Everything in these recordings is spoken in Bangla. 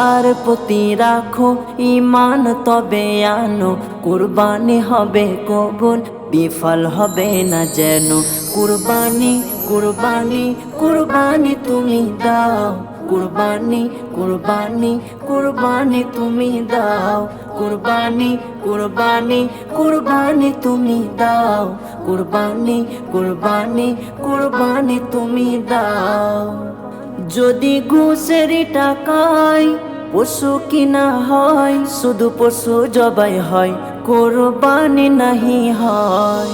আল্লাহর প্রতি রাখো ঈমান, তবে আনো কুরবানি হবে কবুল, বিফল হবে না যেন। কুরবানি কুরবানি কুরবানি তুমি দাও, কুরবানি কুরবানি কুরবানি তুমি দাও, কুরবানি কুরবানি কুরবানি তুমি দাও, কুরবানি কুরবানি কুরবানি তুমি দাও। যদি ঘুষের টাকায় পশু কিনা হয়, শুধু পশু জবাই হয়, কুরবানি নাহি হয়।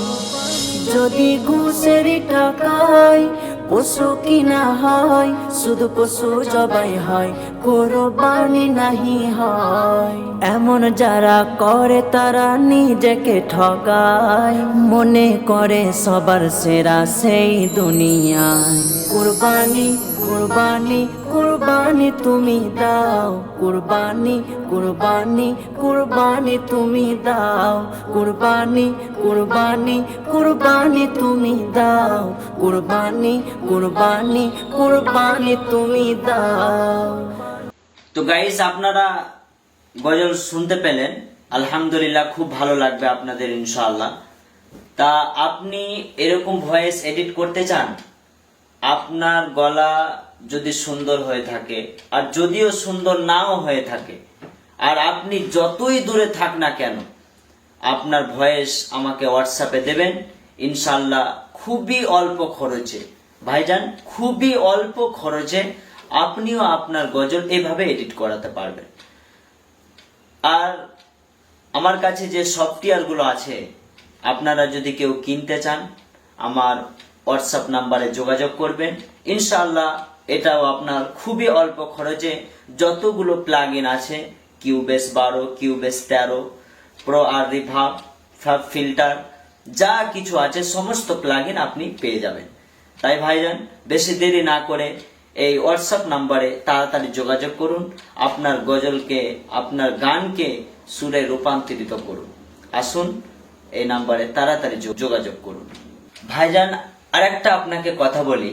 যদি ঘুষের টাকায় পশু কিনা হয়, শুধু পশু জবাই হয়, কুরবানি নাহি হয়। এমন যারা করে তারা নিজেকে ঠগায়, মনে করে সবার সেরা সেই দুনিয়ায়। কুরবানি কুরবানি কুরবানি তুমি দাও, কুরবানি কুরবানি কুরবানি তুমি দাও, কুরবানি কুরবানি কুরবানি তুমি দাও, কুরবানি কুরবানি কুরবানি তুমি দাও। তো গাইস, আপনারা গজল শুনতে পেলেন, আলহামদুলিল্লাহ, খুব ভালো লাগবে আপনাদের ইনশাআল্লাহ। তা আপনি এরকম ভয়েস এডিট করতে চান? আপনার গলা যদি সুন্দর হয়ে থাকে, আর যদিও সুন্দর নাও হয়ে থাকে, আর আপনি যতই দূরে থাক না কেন, আপনার ভয়েস আমাকে হোয়াটসঅ্যাপে দেবেন ইনশাআল্লাহ। খুবই অল্প খরচে ভাইজান, খুবই অল্প খরচে আপনিও আপনার গজল এভাবে এডিট করাতে পারবেন। আর আমার কাছে যে সফটওয়্যারগুলো আছে, আপনারা যদি কেউ কিনতে চান আমার হোয়াটসঅ্যাপ নাম্বারে যোগাযোগ করবেন ইনশাআল্লাহ। এটাও আপনার খুবই অল্প খরচে যতগুলো প্লাগইন আছে, কিউবেস 12, কিউবেস 13, প্রো আর রিভাব, ফ্যাব ফিল্টার, যা কিছু আছে সমস্ত প্লাগইন আপনি পেয়ে যাবেন। তাই ভাইজান, বেশি দেরি না করে এই হোয়াটসঅ্যাপ নাম্বারে তাড়াতাড়ি যোগাযোগ করুন, আপনার গজলকে, আপনার গানকে সুরে রূপান্তরিত করুন। আসুন, এই নাম্বারে তাড়াতাড়ি যোগাযোগ করুন। ভাইজান, আরেকটা আপনাকে কথা বলি,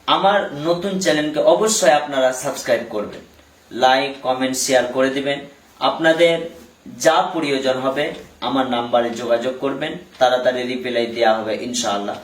আমার নতুন চ্যানেলকে অবশ্যই আপনারা সাবস্ক্রাইব করবেন, লাইক কমেন্ট শেয়ার করে দিবেন। আপনাদের যা প্রয়োজন হবে আমার নাম্বারে যোগাযোগ করবেন, তাড়াতাড়ি রিপ্লাই দেওয়া হবে ইনশাআল্লাহ।